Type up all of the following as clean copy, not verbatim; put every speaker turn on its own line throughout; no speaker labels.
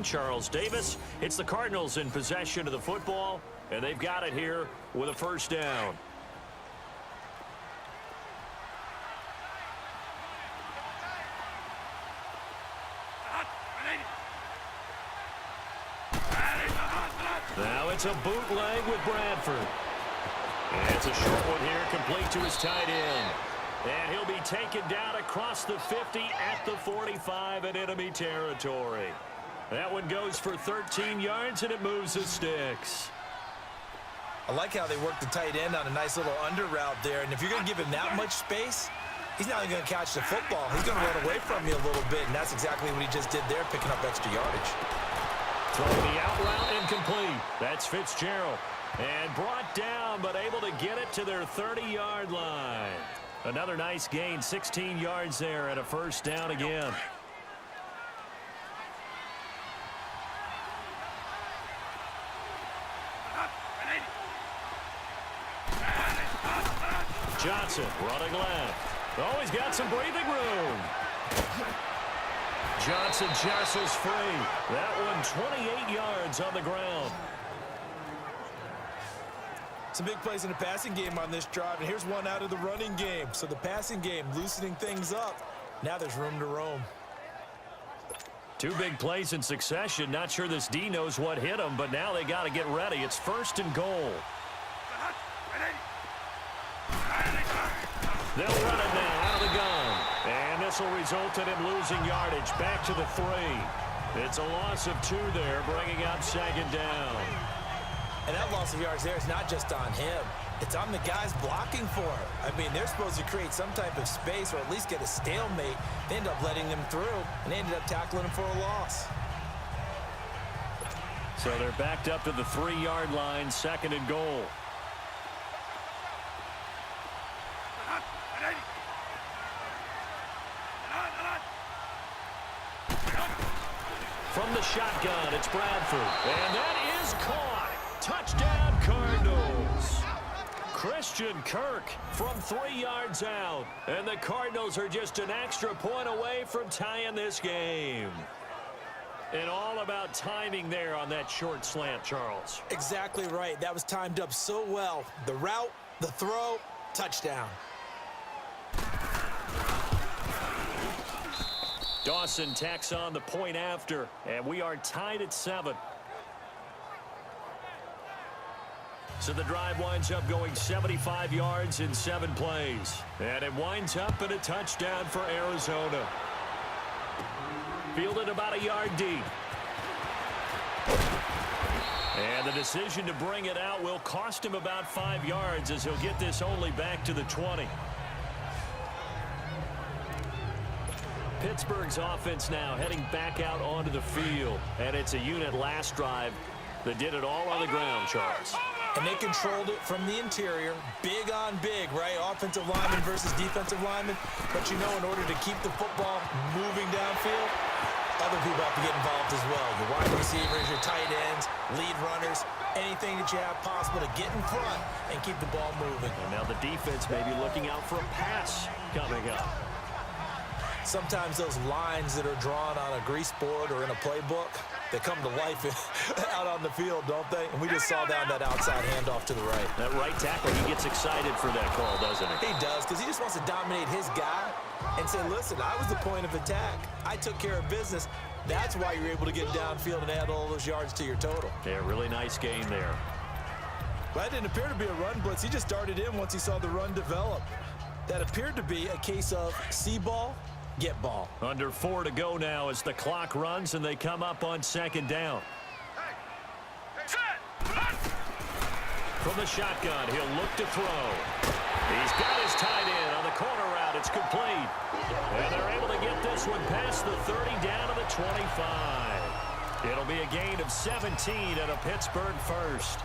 in Charles Davis. It's the Cardinals in possession of the football, and they've got it here with a first down. Now it's a bootleg with Bradford. And it's a short one here, complete to his tight end. And he'll be taken down across the 50 at the 45 in enemy territory. That one goes for 13 yards, and it moves the sticks.
I like how they work the tight end on a nice little under route there. And if you're going to give him that much space, he's not even going to catch the football. He's going to run away from you a little bit, and that's exactly what he just did there, picking up extra yardage.
Throwing the out route incomplete. That's Fitzgerald. And brought down, but able to get it to their 30-yard line. Another nice gain, 16 yards there, and a first down again. Johnson running left. Oh, he's got some breathing room. Johnson jostles free. That one 28 yards on the ground.
Some big plays in the passing game on this drive, and here's one out of the running game. So the passing game loosening things up. Now there's room to roam.
Two big plays in succession. Not sure this D knows what hit him, but now they got to get ready. It's first and goal. They'll run it now out of the gun. And this will result in him losing yardage back to the 3. It's a loss of 2 there, bringing up second down.
And that loss of yards there is not just on him. It's on the guys blocking for him. I mean, they're supposed to create some type of space or at least get a stalemate. They end up letting them through, and they ended up tackling him for a loss.
So they're backed up to the 3-yard line, second and goal. From the shotgun, it's Bradford. And that is caught. Touchdown, Cardinals. Christian Kirk from 3 yards out. And the Cardinals are just an extra point away from tying this game. And all about timing there on that short slant, Charles.
Exactly right. That was timed up so well. The route, the throw, touchdown.
Dawson tacks on the point after, and we are tied at 7. So the drive winds up going 75 yards in 7 plays. And it winds up in a touchdown for Arizona. Fielded about a yard deep. And the decision to bring it out will cost him about 5 yards as he'll get this only back to the 20. Pittsburgh's offense now heading back out onto the field. And it's a unit last drive that did it all on the ground, Charles.
And they controlled it from the interior. Big on big, right? Offensive lineman versus defensive lineman. But you know, in order to keep the football moving downfield, other people have to get involved as well. Your wide receivers, your tight ends, lead runners, anything that you have possible to get in front and keep the ball moving.
And now the defense may be looking out for a pass coming up.
Sometimes those lines that are drawn on a grease board or in a playbook, they come to life out on the field, don't they? And we just saw down that outside handoff to the right.
That right tackle, he gets excited for that call, doesn't he?
He does, because he just wants to dominate his guy and say, listen, I was the point of attack. I took care of business. That's why you're able to get downfield and add all those yards to your total.
Yeah, really nice game there.
That didn't appear to be a run blitz. He just darted in once he saw the run develop. That appeared to be a case of see ball, get ball.
Under 4 to go now as the clock runs and they come up on second down. From the shotgun, he'll look to throw. He's got his tight end on the corner route. It's complete. And they're able to get this one past the 30 down to the 25. It'll be a gain of 17 and a Pittsburgh first.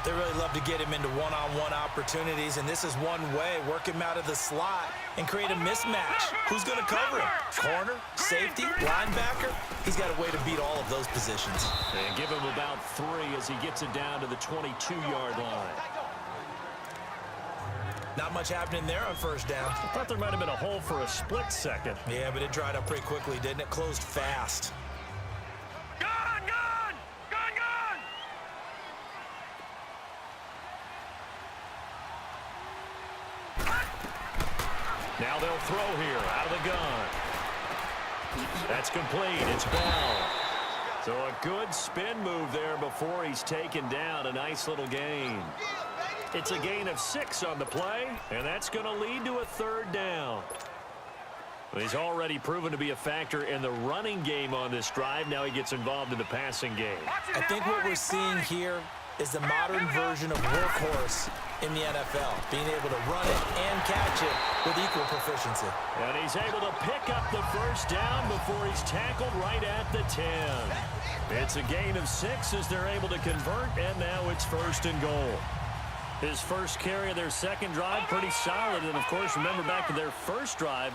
They really love to get him into one-on-one opportunities, and this is one way. Work him out of the slot and create a mismatch. Who's going to cover him? Corner, safety, linebacker? He's got a way to beat all of those positions.
And give him about 3 as he gets it down to the 22-yard line.
Not much happening there on first down.
I thought there might have been a hole for a split second.
Yeah, but it dried up pretty quickly, didn't it? Closed fast.
They'll throw here out of the gun. That's complete. It's Bell. So a good spin move there before he's taken down. A nice little gain. It's a gain of 6 on the play, and that's going to lead to a 3rd down. He's already proven to be a factor in the running game on this drive. Now he gets involved in the passing game.
I think what we're seeing here is the modern version of workhorse in the NFL, being able to run it and catch it with equal proficiency.
And he's able to pick up the 1st down before he's tackled right at the 10. It's a gain of 6 as they're able to convert, and now it's 1st and goal. His first carry of their 2nd drive, pretty solid. And, of course, remember back to their 1st drive,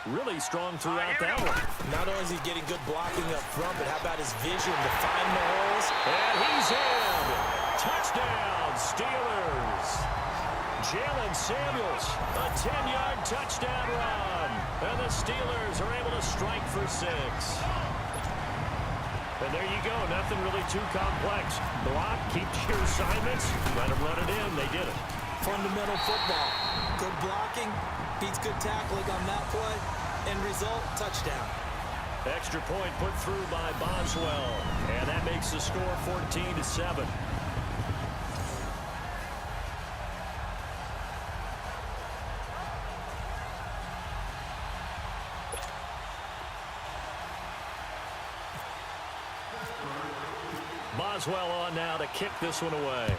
really strong throughout that one.
Not only is he getting good blocking up front, but how about his vision to find the holes?
And he's in. Touchdown, Steelers. Jalen Samuels, a 10-yard touchdown run. And the Steelers are able to strike for 6. And there you go. Nothing really too complex. Block, keep your assignments, let them run it in. They did it.
Fundamental football. Good blocking, beats good tackling on that play. End result, touchdown.
Extra point put through by Boswell. And that makes the score 14-7. Boswell on now to kick this one away.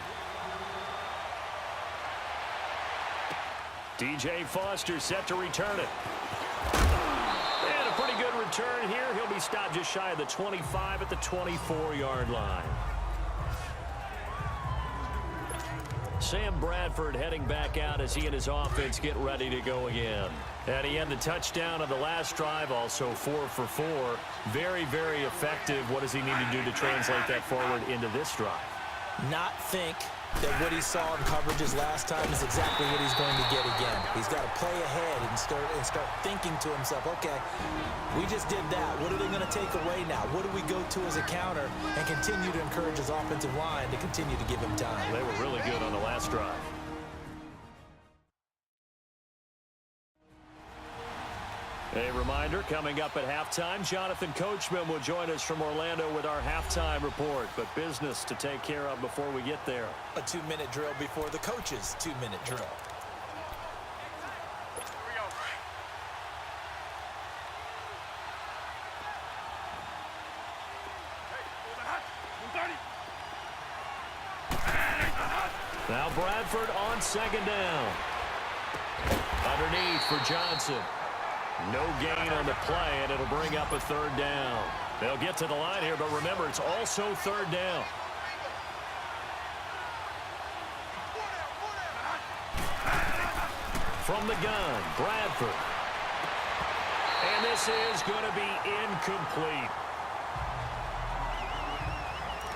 DJ Foster set to return it. And a pretty good return here. He'll be stopped just shy of the 25 at the 24-yard line. Sam Bradford heading back out as he and his offense get ready to go again. And he had the touchdown on the last drive, also 4 for 4. Very, very effective. What does he need to do to translate that forward into this drive?
Not think that what he saw in coverages last time is exactly what he's going to get again. He's got to play ahead and start thinking to himself, okay, we just did that. What are they going to take away now? What do we go to as a counter? And continue to encourage his offensive line to continue to give him time.
They were really good on the last drive. A reminder, coming up at halftime, Jonathan Coachman will join us from Orlando with our halftime report. But business to take care of before we get there.
A 2-minute drill before the coach's 2-minute drill.
Now Bradford on 2nd down. Underneath for Johnson. No gain on the play, and it'll bring up a 3rd down. They'll get to the line here, but remember, it's also 3rd down. From the gun, Bradford. And this is going to be incomplete.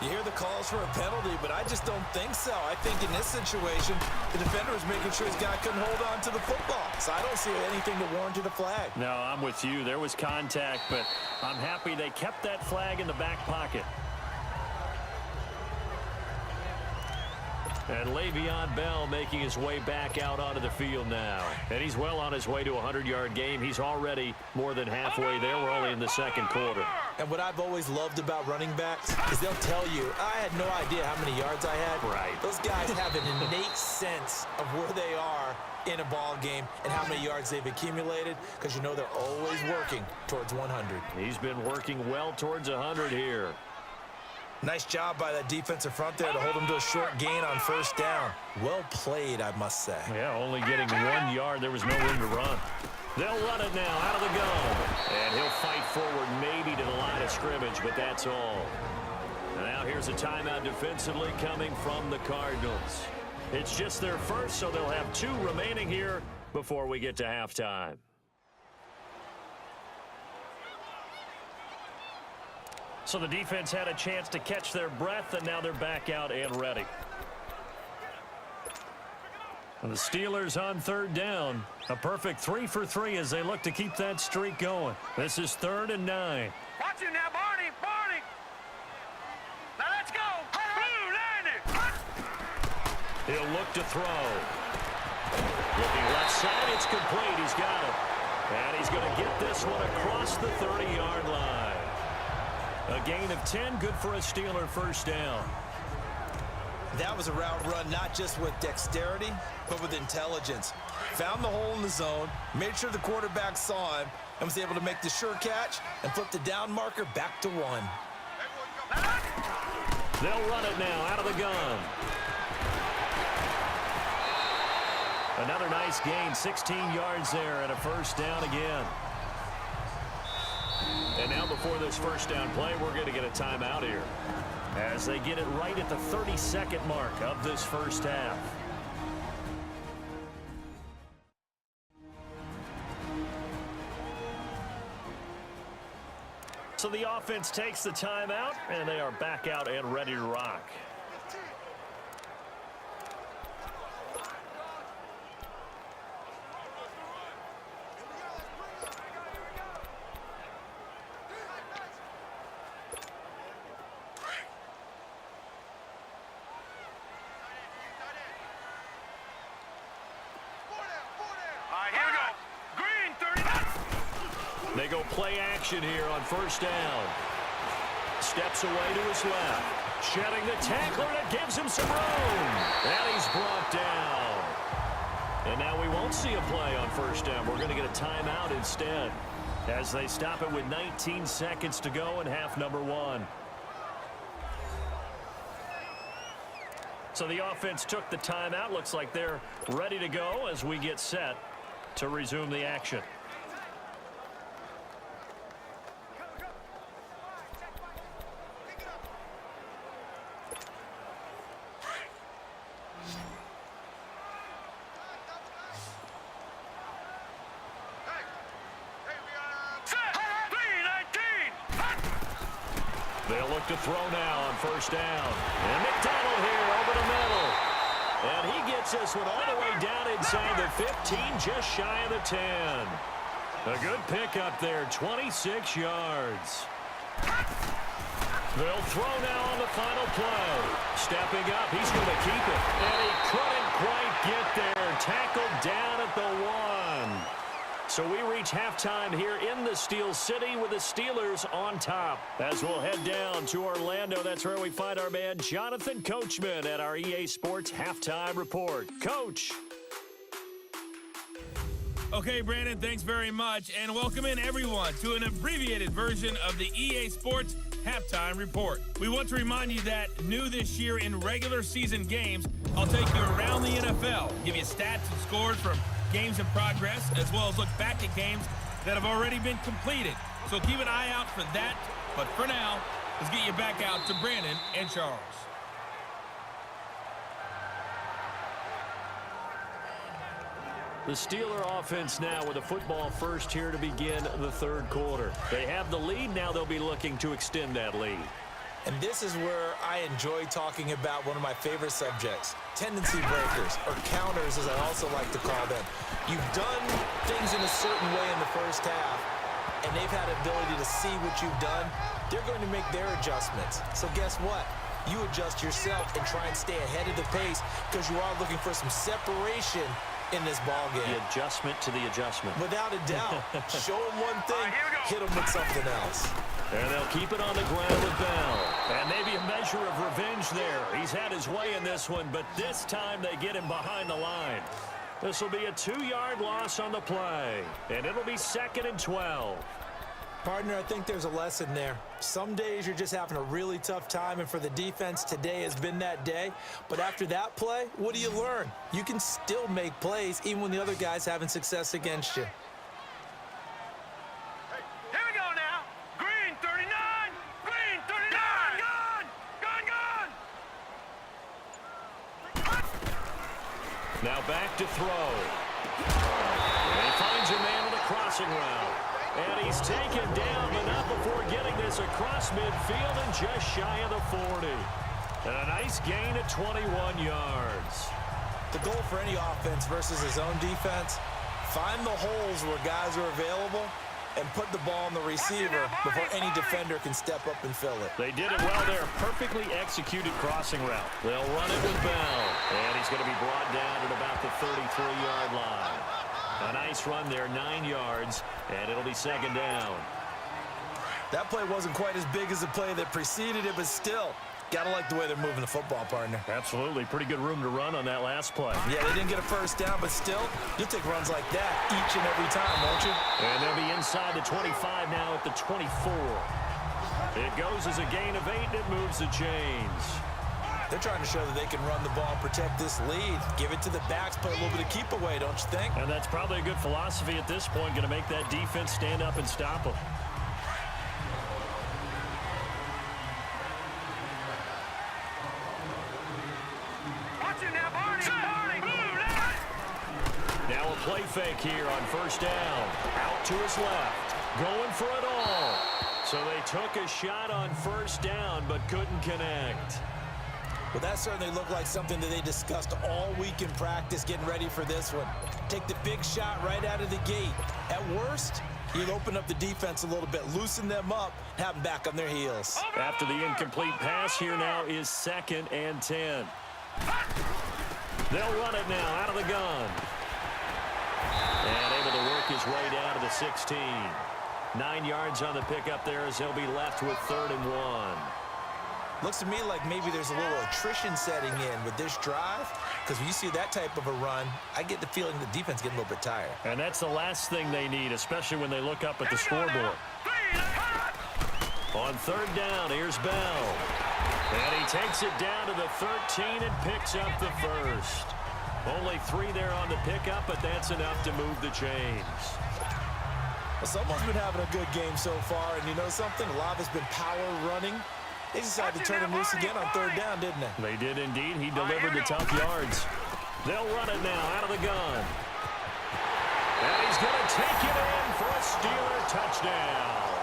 You hear the calls for a penalty, but I just don't think so. I think in this situation, the defender was making sure his guy couldn't hold on to the football. So I don't see anything to warrant a flag.
No, I'm with you. There was contact, but I'm happy they kept that flag in the back pocket. And Le'Veon Bell making his way back out onto the field now. And he's well on his way to a 100-yard game. He's already more than halfway there. We're only in the 2nd quarter.
And what I've always loved about running backs is they'll tell you, I had no idea how many yards I had.
Right.
Those guys have an innate sense of where they are in a ball game and how many yards they've accumulated, because you know they're always working towards 100.
He's been working well towards 100 here.
Nice job by that defensive front there to hold him to a short gain on 1st down. Well played, I must say.
Yeah, only getting 1 yard. There was no room to run. They'll run it now out of the gun. And he'll fight forward maybe to the line of scrimmage, but that's all. Now here's a timeout defensively coming from the Cardinals. It's just their first, so they'll have 2 remaining here before we get to halftime. So the defense had a chance to catch their breath, and now they're back out and ready. And the Steelers on 3rd down. A perfect 3 for 3 as they look to keep that streak going. This is 3rd and 9.
Watch him now, Barney. Barney. Now let's go. Blue 90.
He'll look to throw. Looking left side, it's complete. He's got it. And he's going to get this one across the 30-yard line. A gain of 10, good for a Steeler first down.
That was a route run not just with dexterity, but with intelligence. Found the hole in the zone, made sure the quarterback saw him, and was able to make the sure catch and flip the down marker back to 1.
They'll run it now out of the gun. Another nice gain, 16 yards there and a first down again. And now before this first down play, we're going to get a timeout here as they get it right at the 30-second mark of this first half. So the offense takes the timeout, and they are back out and ready to rock. They go play action here on first down. Steps away to his left. Shedding the tackler, and it gives him some room. And he's brought down. And now we won't see a play on first down. We're going to get a timeout instead as they stop it with 19 seconds to go in half number 1. So the offense took the timeout. Looks like they're ready to go as we get set to resume the action. They'll look to throw now on first down. And McDonald here over the middle. And he gets this one all the way down inside the 15, just shy of the 10. A good pickup there, 26 yards. They'll throw now on the final play. Stepping up, he's going to keep it. And he couldn't quite get there. Tackled down at the 1. So we reach halftime here in the Steel City with the Steelers on top. As we'll head down to Orlando, that's where we find our man Jonathan Coachman at our EA Sports Halftime Report. Coach.
Okay, Brandon, thanks very much. And welcome in, everyone, to an abbreviated version of the EA Sports Halftime Report. We want to remind you that new this year in regular season games, I'll take you around the NFL, give you stats and scores from games in progress, as well as look back at games that have already been completed. So keep an eye out for that. But for now, let's get you back out to Brandon and Charles.
The Steeler offense now with a football first here to begin the third quarter. They have the lead. Now they'll be looking to extend that lead.
And this is where I enjoy talking about one of my favorite subjects, tendency breakers, or counters as I also like to call them. You've done things in a certain way in the first half, and they've had ability to see what you've done. They're going to make their adjustments. So guess what? You adjust yourself and try and stay ahead of the pace because you are looking for some separation in this ball game.
The adjustment to the adjustment.
Without a doubt. Show them one thing, hit them with something else.
And they'll keep it on the ground with Bell. And maybe a measure of revenge there. He's had his way in this one, but this time they get him behind the line. This will be a 2-yard loss on the play. And it'll be 2nd and 12.
Partner, I think there's a lesson there. Some days you're just having a really tough time, and for the defense, today has been that day. But after that play, what do you learn? You can still make plays even when the other guy's having success against you.
Here we go now. Green 39. Green 39. Gun.
Now back to throw. And he finds a man on the crossing route. And he's taken down, but not before getting this across midfield and just shy of the 40. And a nice gain at 21 yards.
The goal for any offense versus his own defense, find the holes where guys are available and put the ball on the receiver before any defender can step up and fill it.
They did it well there. Perfectly executed crossing route. They'll run it with Bell. And he's going to be brought down at about the 33-yard line. A nice run there, 9 yards, and it'll be second down.
That play wasn't quite as big as the play that preceded it, but still, gotta like the way they're moving the football, partner.
Absolutely. Pretty good room to run on that last play.
Yeah, they didn't get a first down, but still, you'll take runs like that each and every time, won't you?
And they'll be inside the 25 now at the 24. It goes as a gain of 8, and it moves the chains.
They're trying to show that they can run the ball and protect this lead. Give it to the backs, play a little bit of keep away, don't you think?
And that's probably a good philosophy at this point, going to make that defense stand up and stop them. Now a play fake here on first down. Out to his left. Going for it all. So they took a shot on first down, but couldn't connect.
Well, that certainly looked like something that they discussed all week in practice, getting ready for this one. Take the big shot right out of the gate. At worst, you'll open up the defense a little bit, loosen them up, have them back on their heels.
After the incomplete pass, here now is 2nd and 10. They'll run it now out of the gun. And able to work his way down to the 16. 9 yards on the pickup there as he'll be left with 3rd and 1.
Looks to me like maybe there's a little attrition setting in with this drive, because when you see that type of a run, I get the feeling the defense getting a little bit tired.
And that's the last thing they need, especially when they look up at the scoreboard. On 3rd down, here's Bell. And he takes it down to the 13 and picks up the first. Only 3 there on the pickup, but that's enough to move the chains.
Well, someone's been having a good game so far, and you know something? A lot of it's been power running. They decided to turn him loose again on 3rd down, didn't they?
They did indeed. He delivered the tough yards. They'll run it now out of the gun. And he's going to take it in for a Steeler touchdown.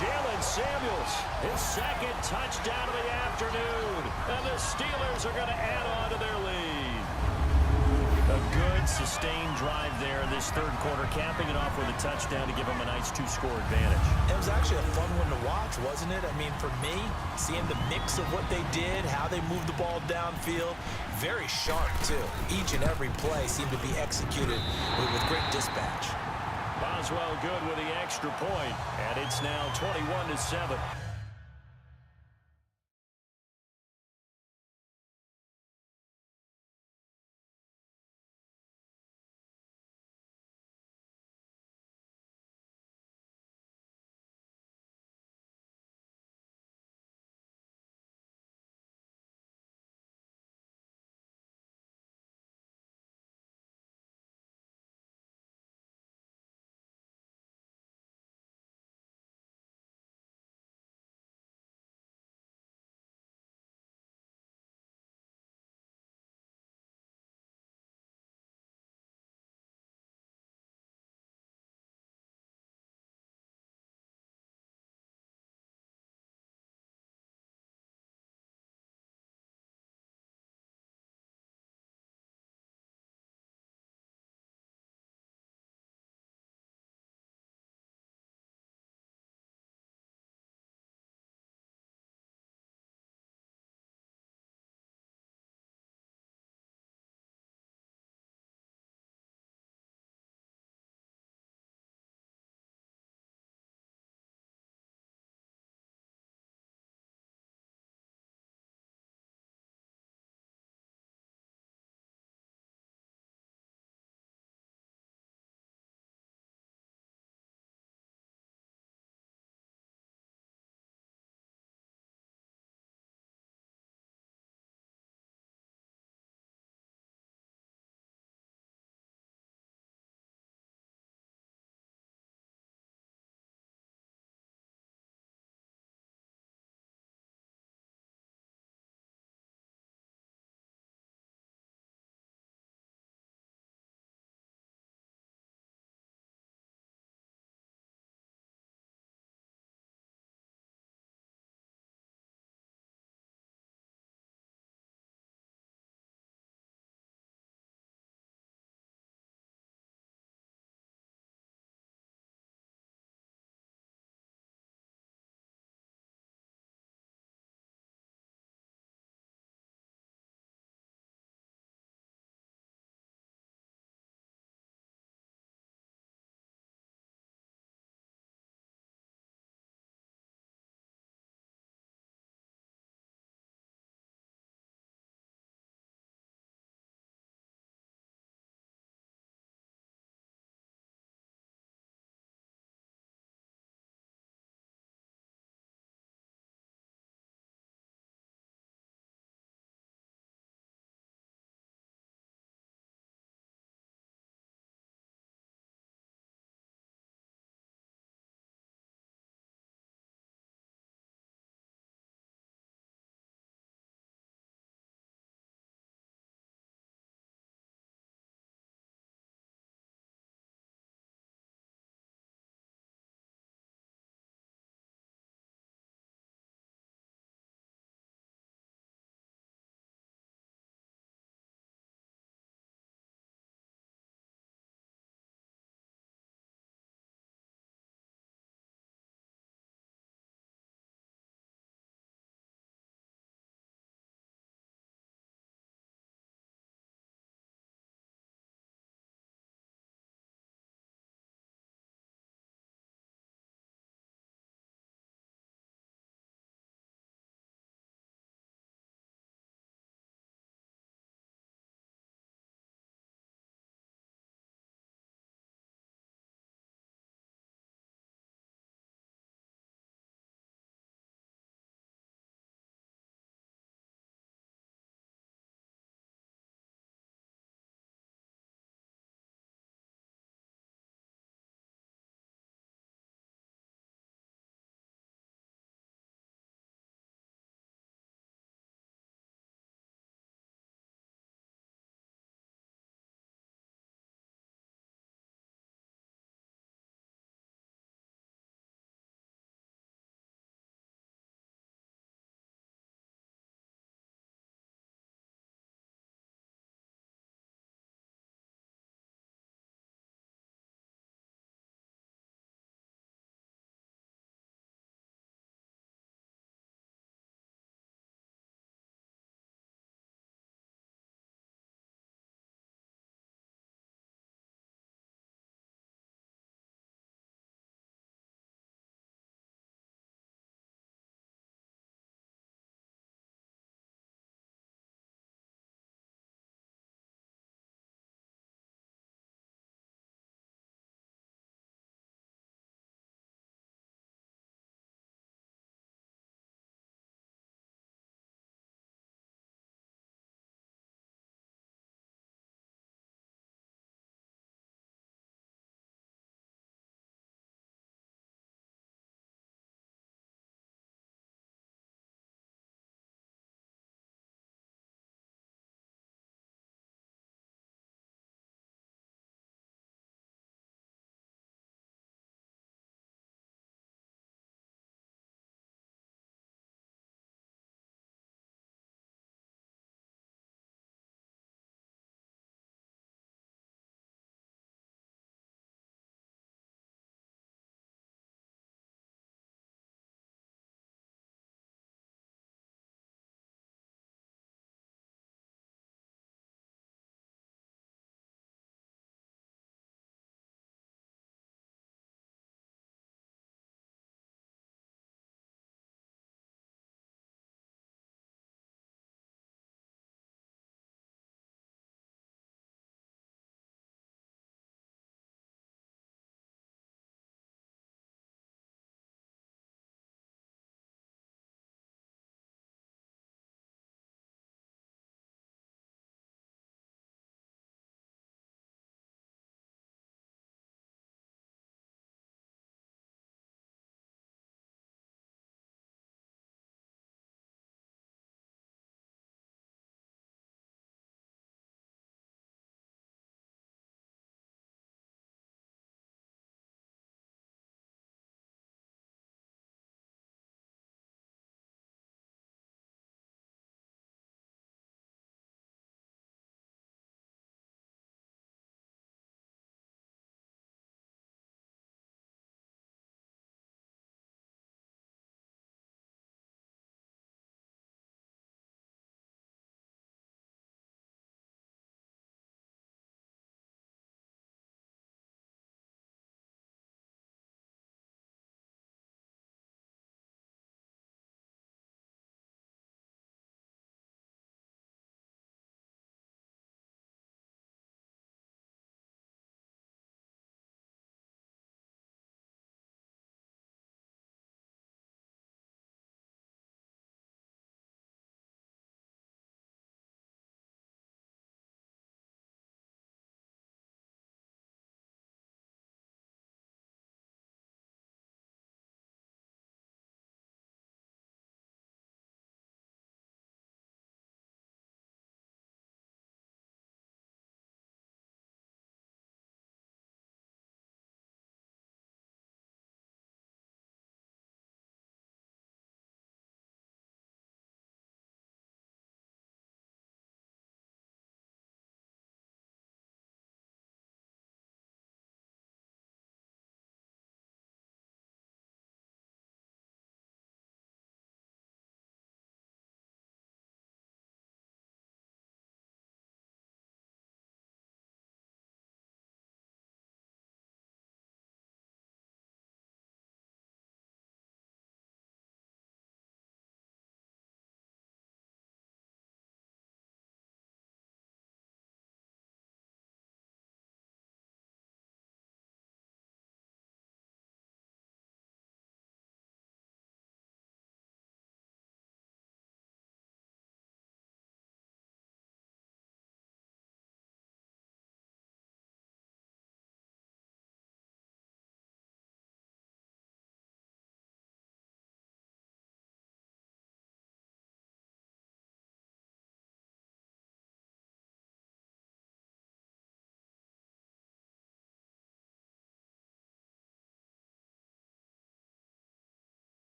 Jalen Samuels, his 2nd touchdown of the afternoon. And the Steelers are going to add on to their lead. A good, sustained drive there in this 3rd quarter, capping it off with a touchdown to give them a nice 2-score advantage.
It was actually a fun one to watch, wasn't it? I mean, for me, seeing the mix of what they did, how they moved the ball downfield, very sharp, too. Each and every play seemed to be executed with great dispatch.
Boswell good with the extra point, and it's now 21-7.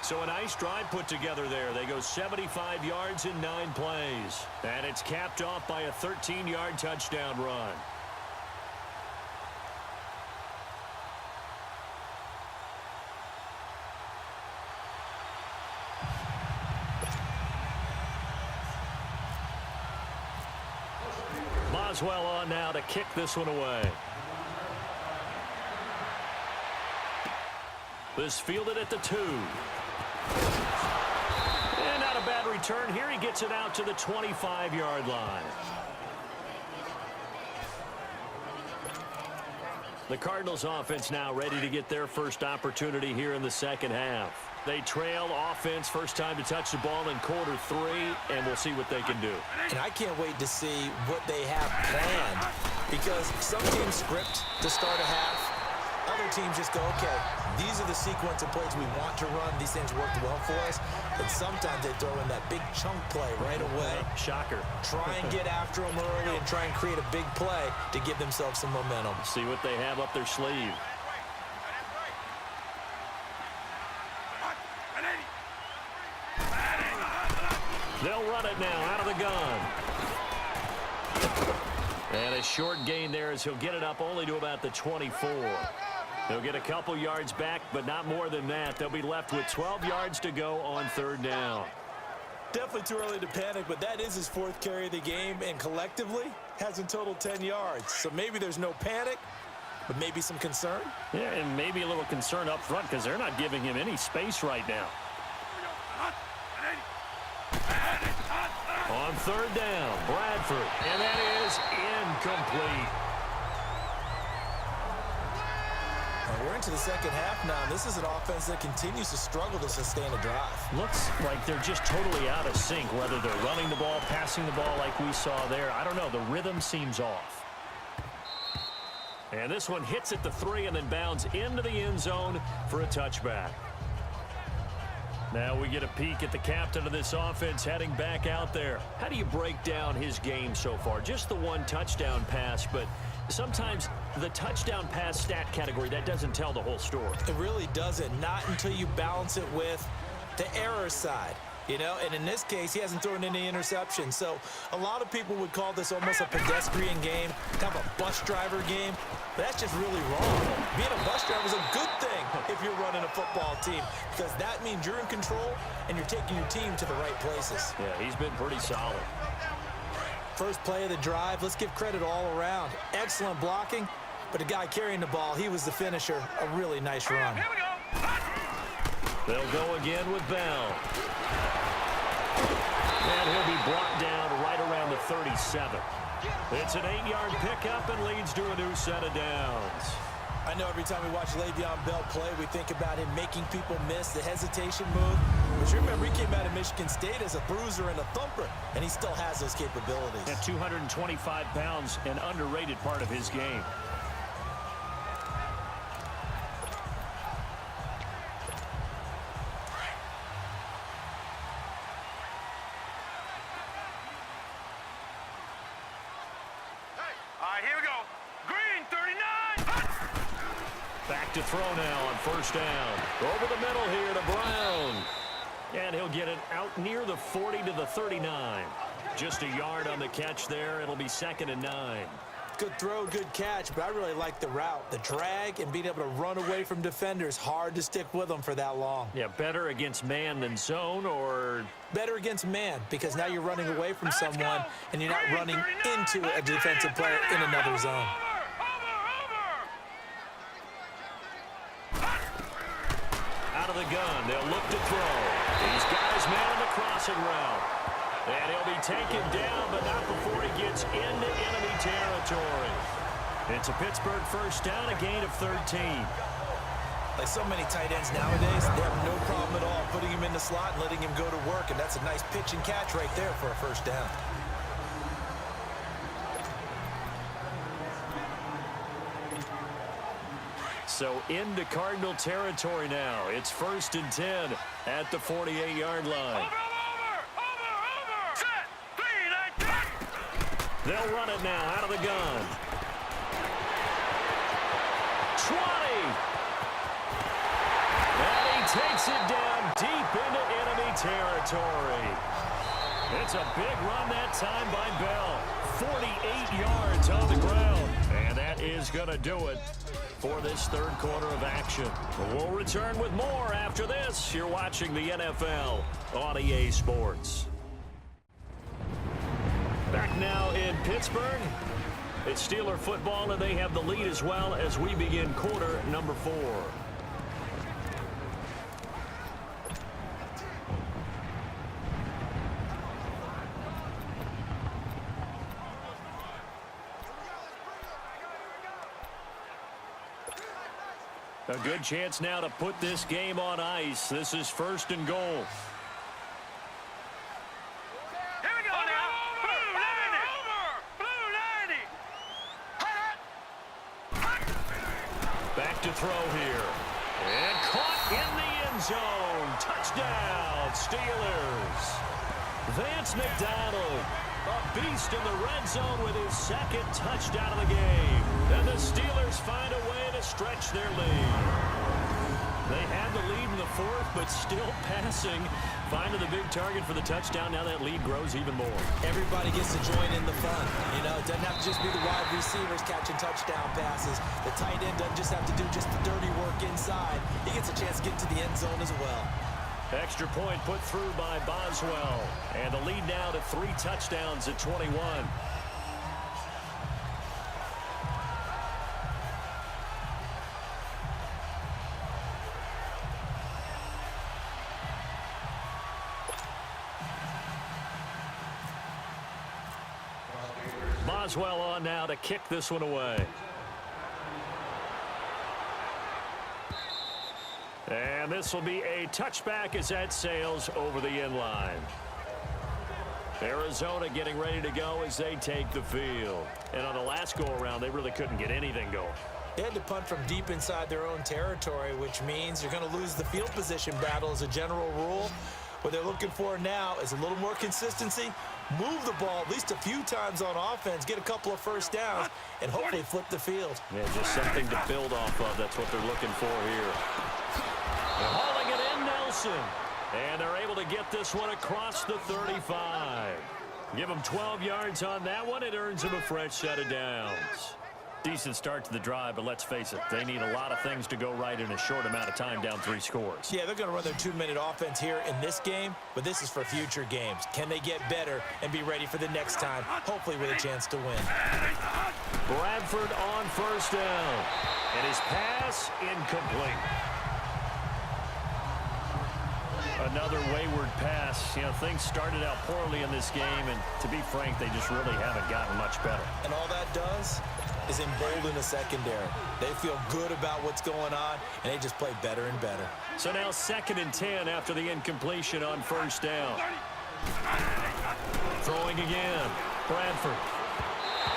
So a nice drive put together there. They go 75 yards in 9 plays. And it's capped off by a 13-yard touchdown run. Boswell on now to kick this one away. This fielded at the 2. And not a bad return here. He gets it out to the 25-yard line. The Cardinals offense now ready to get their first opportunity here in the second half. They trail offense, first time to touch the ball in quarter 3, and we'll see what they can do.
And I can't wait to see what they have planned, because some teams script to start a half. Other teams just go, okay, these are the sequence of plays we want to run. These things worked well for us. And sometimes they throw in that big chunk play right away.
Shocker.
Try and get after them early and try and create a big play to give themselves some momentum.
See what they have up their sleeve. They'll run it now out of the gun. And a short gain there as he'll get it up only to about the 24. They'll get a couple yards back, but not more than that. They'll be left with 12 yards to go on 3rd down.
Definitely too early to panic, but that is his 4th carry of the game, and collectively has in total 10 yards. So maybe there's no panic, but maybe some concern.
Yeah, and maybe a little concern up front because they're not giving him any space right now. On 3rd down, Bradford, and that is incomplete.
We're into the second half now. This is an offense that continues to struggle to sustain a drive.
Looks like they're just totally out of sync, whether they're running the ball, passing the ball like we saw there. I don't know. The rhythm seems off. And this one hits at the 3 and then bounds into the end zone for a touchback. Now we get a peek at the captain of this offense heading back out there. How do you break down his game so far? Just the 1 touchdown pass, but sometimes the touchdown pass stat category, that doesn't tell the whole story.
It really doesn't. Not until you balance it with the error side. You know, and in this case, he hasn't thrown any interceptions. So a lot of people would call this almost a pedestrian game, kind of a bus driver game. But that's just really wrong. Being a bus driver is a good thing if you're running a football team, because that means you're in control and you're taking your team to the right places.
Yeah, he's been pretty solid.
First play of the drive, let's give credit all around. Excellent blocking, but the guy carrying the ball, he was the finisher. A really nice run.
Here we go.
They'll go again with Bell. And he'll be brought down right around the 37. It's an 8-yard pickup and leads to a new set of downs.
I know every time we watch Le'Veon Bell play, we think about him making people miss, the hesitation move. But you remember, he came out of Michigan State as a bruiser and a thumper, and he still has those capabilities.
At 225 pounds, an underrated part of his game.
All right, here we go. Green, 39.
Back to throw now on 1st down. Over the middle here to Brown. And he'll get it out near the 40 to the 39. Just a yard on the catch there. It'll be 2nd and 9.
Good throw, good catch, but I really like the route. The drag and being able to run away from defenders. Hard to stick with them for that long.
Yeah, better against man than zone, or
Better against man, because now you're running away from someone and you're not running into a defensive player in another zone.
out of the gun. They'll look to throw. These guys man the crossing route. And he'll be taken down, but not before he gets into enemy territory. It's a Pittsburgh first down, a gain of 13.
Like so many tight ends nowadays, they have no problem at all putting him in the slot and letting him go to work, and that's a nice pitch and catch right there for a first down.
So into Cardinal territory now. It's 1st and 10 at the 48-yard line.
Over. Set. 3, 9, 10.
They'll run it now out of the gun. 20. And he takes Takes it down deep into enemy territory. It's a big run that time by Bell. 48 yards on the ground. And that is going to do it for this third quarter of action. We'll return with more after this. You're watching the NFL on EA Sports. Back now in Pittsburgh. It's Steeler football, and they have the lead as well as we begin quarter number 4. A good chance now to put this game on ice. This is 1st and goal.
Here we go now. Blue 90.
Back to throw here. And caught in the end zone. Touchdown, Steelers. Vance McDonald, a beast in the red zone with his 2nd touchdown of the game. And the Steelers find a way to stretch their lead. They had the lead in the 4th, but still passing. Finding the big target for the touchdown. Now that lead grows even more.
Everybody gets to join in the fun. You know, it doesn't have to just be the wide receivers catching touchdown passes. The tight end doesn't just have to do just the dirty work inside. He gets a chance to get to the end zone as well.
Extra point put through by Boswell. And the lead now to 3 touchdowns at 21. Boswell on now to kick this one away. And this will be a touchback as that sails over the end line. Arizona getting ready to go as they take the field. And on the last go-around, they really couldn't get anything going.
They had to punt from deep inside their own territory, which means you're going to lose the field position battle as a general rule. What they're looking for now is a little more consistency, move the ball at least a few times on offense, get a couple of first downs, and hopefully flip the field.
Yeah, just something to build off of. That's what they're looking for here. They're hauling it in, Nelson. And they're able to get this one across the 35. Give them 12 yards on that one. It earns them a fresh set of downs. Decent start to the drive, but let's face it, they need a lot of things to go right in a short amount of time, down 3 scores.
Yeah, they're going to run their 2-minute offense here in this game, but this is for future games. Can they get better and be ready for the next time, hopefully with a chance to win?
Bradford on 1st down, and his pass incomplete. Another wayward pass. You know, things started out poorly in this game, and to be frank, they just really haven't gotten much better.
And all that does is embolden the secondary. They feel good about what's going on, and they just play better and better.
So now 2nd and 10 after the incompletion on 1st down. Throwing again. Bradford.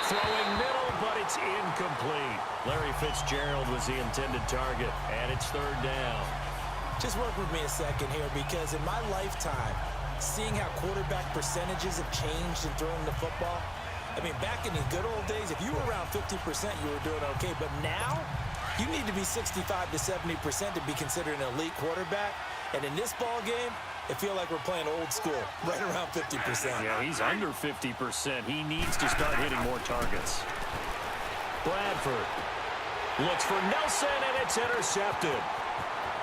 Throwing middle, but it's incomplete. Larry Fitzgerald was the intended target, and it's 3rd down.
Just work with me a second here, because in my lifetime, seeing how quarterback percentages have changed in throwing the football, I mean, back in the good old days, if you were around 50%, you were doing okay. But now, you need to be 65 to 70% to be considered an elite quarterback. And in this ball game, it feels like we're playing old school, right around 50%.
Yeah, he's under 50%. He needs to start hitting more targets. Bradford looks for Nelson, and it's intercepted.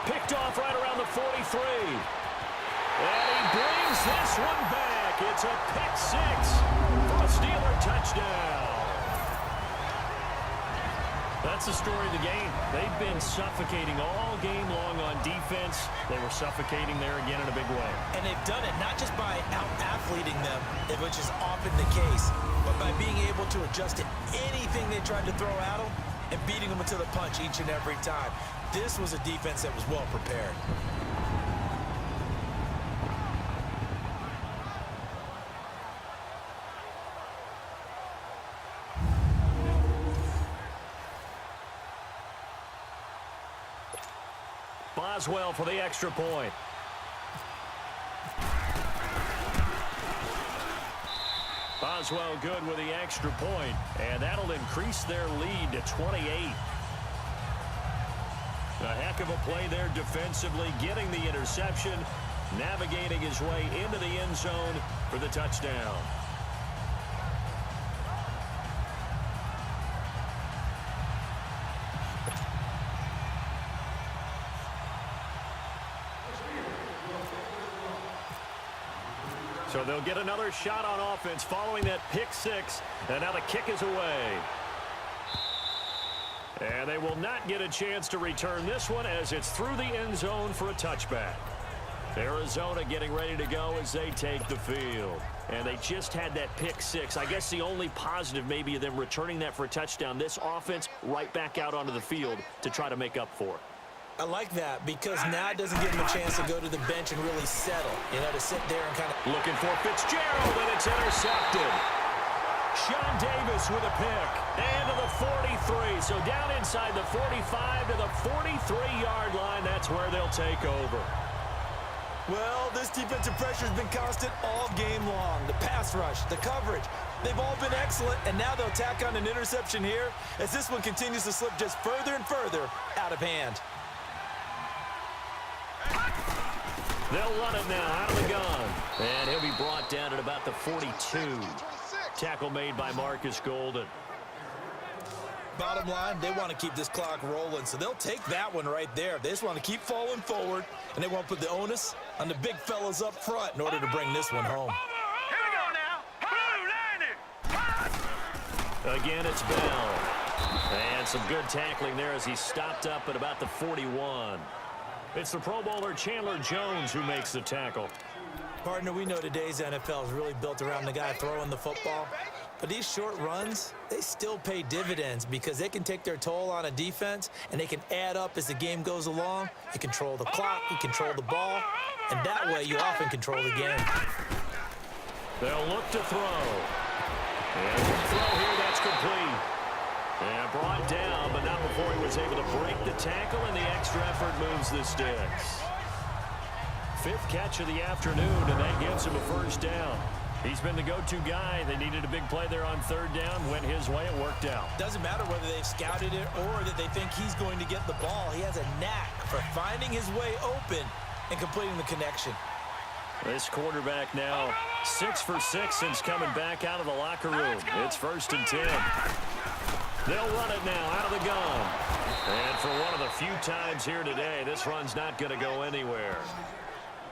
Picked off right around the 43. And he brings this one back. It's a pick 6 for a Steeler touchdown. That's the story of the game. They've been suffocating all game long on defense. They were suffocating there again in a big way.
And they've done it not just by out-athleting them, which is often the case, but by being able to adjust to anything they tried to throw at them and beating them into the punch each and every time. This was a defense that was well prepared.
Boswell for the extra point. Boswell good with the extra point, and that'll increase their lead to 28. A Heck of a play there defensively, getting the interception, navigating his way into the end zone for the touchdown. So they'll get another shot on offense following that pick six, and now the kick is away. And they will not get a chance to return this one as it's through the end zone for a touchback. Arizona getting ready to go as they take the field. And they just had that pick six. I guess the only positive maybe of them returning that for a touchdown. This offense right back out onto the field to try to make up for it.
I like that because now it doesn't give him a chance to go to the bench and really settle. You know, to sit there and kind of...
Looking for Fitzgerald, and it's intercepted. Sean Davis with a pick. And to the 43. So down inside the 45 to the 43-yard line. That's where they'll take over.
Well, this defensive pressure has been constant all game long. The pass rush, the coverage, they've all been excellent, and now they'll tack on an interception here as this one continues to slip just further and further out of hand.
They'll run it now out of the gun. And he'll be brought down at about the 42. Tackle made by Marcus Golden.
Bottom line, they want to keep this clock rolling, so they'll take that one right there. They just want to keep falling forward, and they want to put the onus on the big fellas up front in order to bring this one home.
Here we go now. Blue 90.
Again, it's Bell. And some good tackling there as he stopped up at about the 41. It's the Pro Bowler Chandler Jones who makes the tackle.
Partner, we know today's NFL is really built around the guy throwing the football. But these short runs, they still pay dividends because they can take their toll on a defense and they can add up as the game goes along. You control the clock, you control the ball, and that way you often control the game.
They'll look to throw. And the throw here, that's complete. And brought down, but not before he was able to break the tackle, and the extra effort moves the sticks. Fifth catch of the afternoon, and that gives him a first down. He's been the go-to guy. They needed a big play there on third down. Went his way. It worked out.
Doesn't matter whether they've scouted it or that they think he's going to get the ball. He has a knack for finding his way open and completing the connection.
This quarterback now 6 for 6 since coming back out of the locker room. It's 1st and 10. They'll run it now out of the gun. And for one of the few times here today, this run's not going to go anywhere.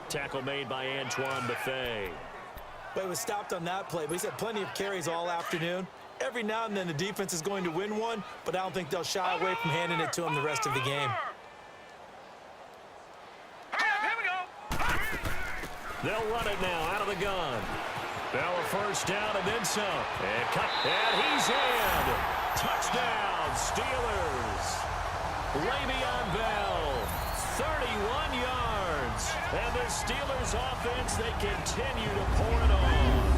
Tackle made by Antoine Bethea.
But he was stopped on that play, but he's had plenty of carries all afternoon. Every now and then the defense is going to win one, but I don't think they'll shy away from handing it to him the rest of the game.
Here we go.
They'll run it now out of the gun. Bell a first down and then some. And cut. And he's in. Touchdown, Steelers. Le'Veon Bell, 31 yards. And the Steelers offense, they continue to pour it on.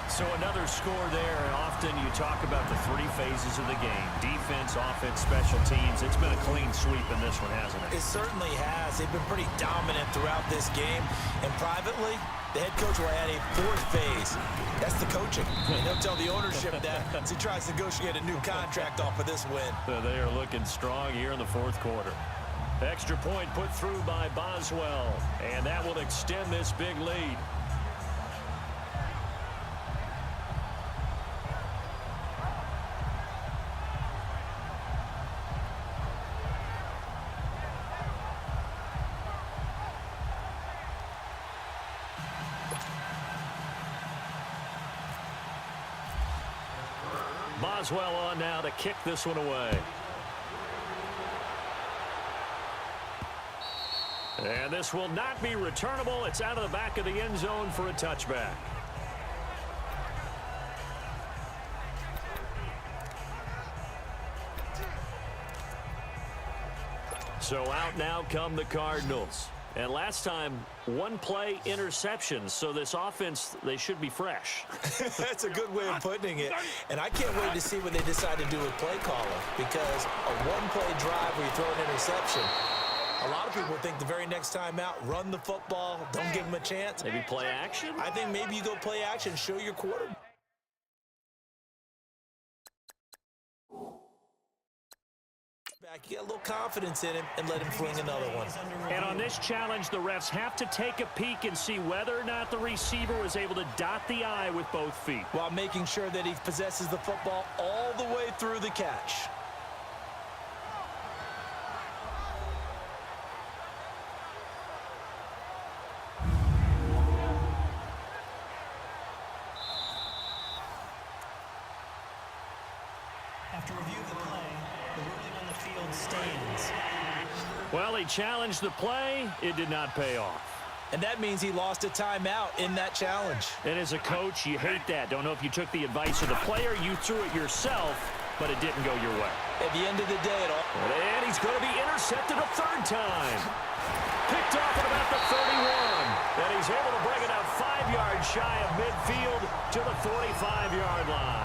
So another score there. Often you talk about the three phases of the game. Defense, offense, special teams. It's been a clean sweep in this one, hasn't it?
It certainly has. They've been pretty dominant throughout this game. And privately, the head coach will add a fourth phase. That's the coaching. And he'll tell the ownership that as he tries to negotiate a new contract off of this win.
So they are looking strong here in the fourth quarter. Extra point put through by Boswell, and that will extend this big lead. Boswell on now to kick this one away. And this will not be returnable. It's out of the back of the end zone for a touchback. So out now come the Cardinals. And last time, one play interception. So this offense, they should be fresh.
That's a good way of putting it. And I can't wait to see what they decide to do with play calling, because a one-play drive where you throw an interception, a lot of people think the very next time out, run the football, don't give them a chance.
Maybe play action?
I think maybe you go play action, show your quarterback. Get a little confidence in him and let him fling another one.
And on this challenge, the refs have to take a peek and see whether or not the receiver was able to dot the I with both feet,
while making sure that he possesses the football all the way through the catch.
After review of the play, the ruling on the field stands.
Well, he challenged the play. It did not pay off.
And that means he lost a timeout in that challenge.
And as a coach, you hate that. Don't know if you took the advice of the player, you threw it yourself, but it didn't go your way.
At the end of the day,
And he's going to be intercepted a third time. Picked off at about the 31. And he's able to bring it out 5 yards shy of midfield to the 45-yard line.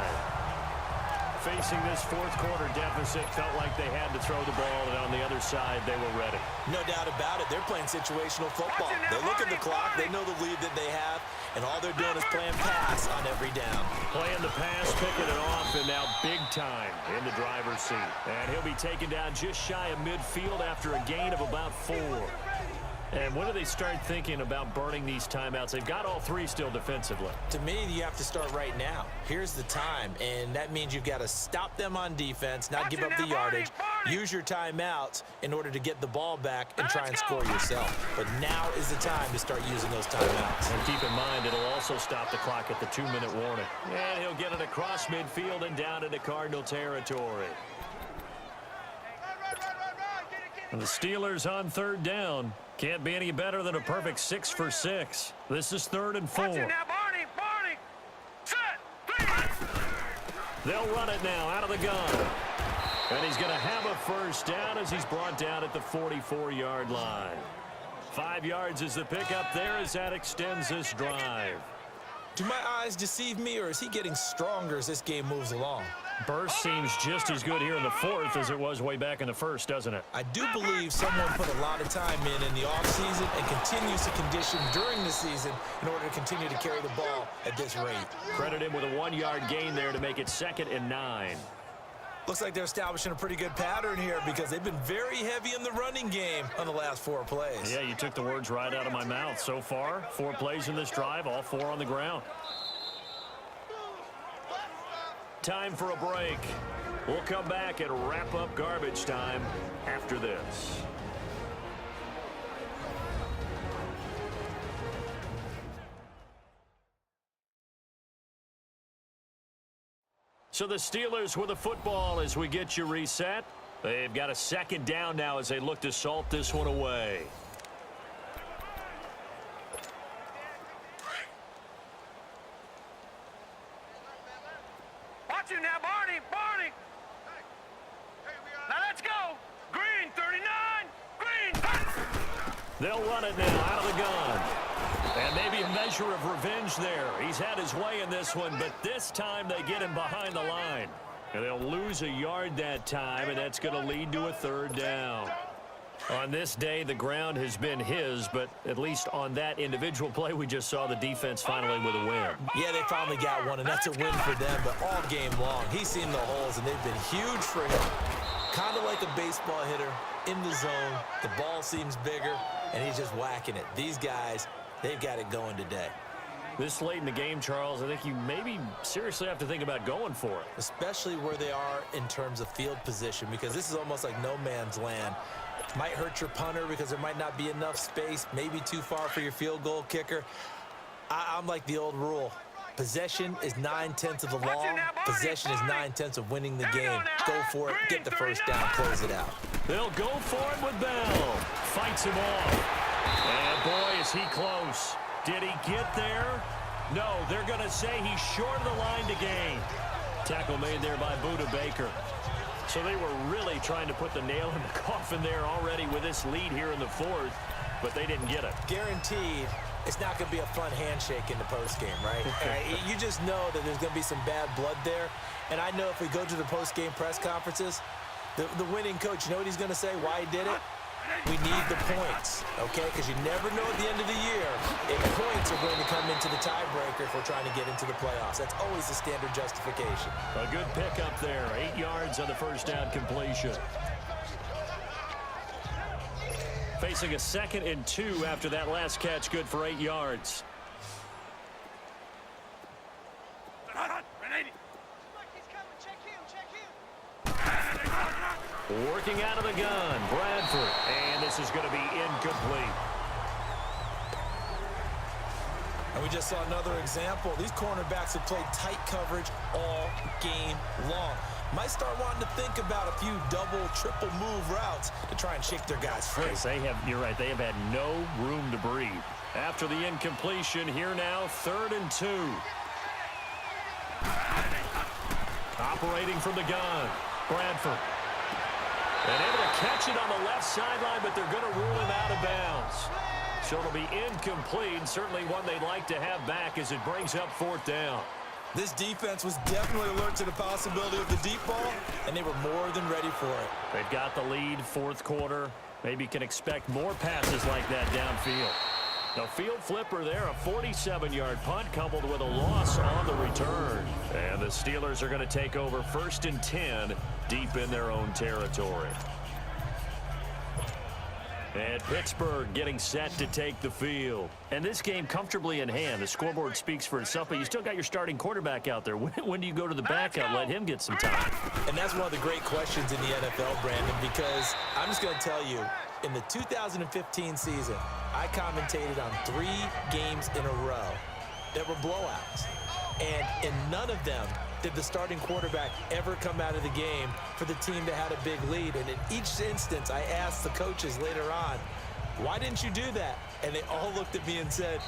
Facing this fourth quarter deficit, felt like they had to throw the ball, and on the other side, they were ready.
no doubt about it, they're playing situational football. They look at the clock, they know the lead that they have, and all they're doing is playing pass on every down.
Playing the pass, picking it off, and now big time in the driver's seat. And he'll be taken down just shy of midfield after a gain of about 4. And when do they start thinking about burning these timeouts? They've got all 3 still defensively.
To me, you have to start right now. Here's the time, and that means you've got to stop them on defense, not give up the yardage, use your timeouts in order to get the ball back and try and score yourself. But now is the time to start using those timeouts.
And keep in mind, it'll also stop the clock at the 2-minute warning. And he'll get it across midfield and down into Cardinal territory. And the Steelers on third down. Can't be any better than a perfect 6 for 6. This is 3rd and 4.
Watch it now, Barney. Set. 3.
They'll run it now out of the gun. And he's going to have a first down as he's brought down at the 44-yard line. 5 yards is the pickup there as that extends this drive.
Do my eyes deceive me, or is he getting stronger as this game moves along?
Burst seems just as good here in the 4th as it was way back in the 1st, doesn't it?
I do believe someone put a lot of time in the offseason and continues to condition during the season in order to continue to carry the ball at this rate.
Credit him with a 1-yard gain there to make it 2nd and 9.
Looks like they're establishing a pretty good pattern here because they've been very heavy in the running game on the last 4 plays.
Yeah, you took the words right out of my mouth. So far, 4 plays in this drive, all 4 on the ground. Time for a break. We'll come back and wrap up garbage time after this. So the Steelers with the football as we get you reset. They've got a 2nd down now as they look to salt this one away.
Watch it now, Barney. Now let's go. Green, 39. Green.
They'll run it now out of the gun. And maybe a measure of revenge there. He's had his way in this one, but this time they get him behind the line. And they'll lose a yard that time, and that's going to lead to a 3rd down. On this day, the ground has been his, but at least on that individual play, we just saw the defense finally with a win.
Yeah, they finally got one, and that's a win for them, but all game long, he's seen the holes, and they've been huge for him. Kind of like a baseball hitter in the zone. The ball seems bigger, and he's just whacking it. These guys, they've got it going today.
This late in the game, Charles, I think you maybe seriously have to think about going for it.
Especially where they are in terms of field position, because this is almost like no man's land. Might hurt your punter because there might not be enough space, maybe too far for your field goal kicker. I'm like the old rule. Possession is 9/10 of the law. Possession is 9/10 of winning the game. Go for it, get the first down, close it out.
They'll go for it with Bell. Fights him off. And boy, is he close. Did he get there? No, they're going to say he's short of the line to gain. Tackle made there by Buda Baker. So they were really trying to put the nail in the coffin there already with this lead here in the 4th, but they didn't get it.
Guaranteed, it's not going to be a fun handshake in the postgame, right? You just know that there's going to be some bad blood there. And I know if we go to the postgame press conferences, the winning coach, you know what he's going to say, why he did it? We need the points, okay? Because you never know at the end of the year if points are going to come into the tiebreaker if we're trying to get into the playoffs. That's always the standard justification.
A good pickup there. 8 yards on the first down completion. Facing a 2nd and 2 after that last catch, good for 8 yards. Working out of the gun, Bradford. And this is going to be incomplete.
And we just saw another example. These cornerbacks have played tight coverage all game long. Might start wanting to think about a few double, triple move routes to try and shake their guys free.
Yes, you're right, they have had no room to breathe. After the incompletion, here now, 3rd and 2. Operating from the gun, Bradford. And able to catch it on the left sideline, but they're going to rule him out of bounds. So it'll be incomplete, certainly one they'd like to have back as it brings up 4th down.
This defense was definitely alert to the possibility of the deep ball, and they were more than ready for it.
They've got the lead, 4th quarter. Maybe can expect more passes like that downfield. The field flipper there, a 47-yard punt coupled with a loss on the return. And the Steelers are going to take over 1st and 10 deep in their own territory. And Pittsburgh getting set to take the field. And this game comfortably in hand. The scoreboard speaks for itself, but you still got your starting quarterback out there. When do you go to the backup, let him get some time?
And that's one of the great questions in the NFL, Brandon, because I'm just going to tell you, in the 2015 season, I commentated on 3 games in a row that were blowouts. And in none of them did the starting quarterback ever come out of the game for the team that had a big lead. And in each instance, I asked the coaches later on, why didn't you do that? And they all looked at me and said,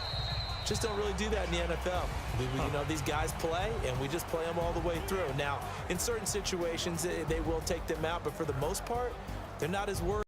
just don't really do that in the NFL. You know, these guys play, and we just play them all the way through. Now, in certain situations, they will take them out, but for the most part, they're not as worried.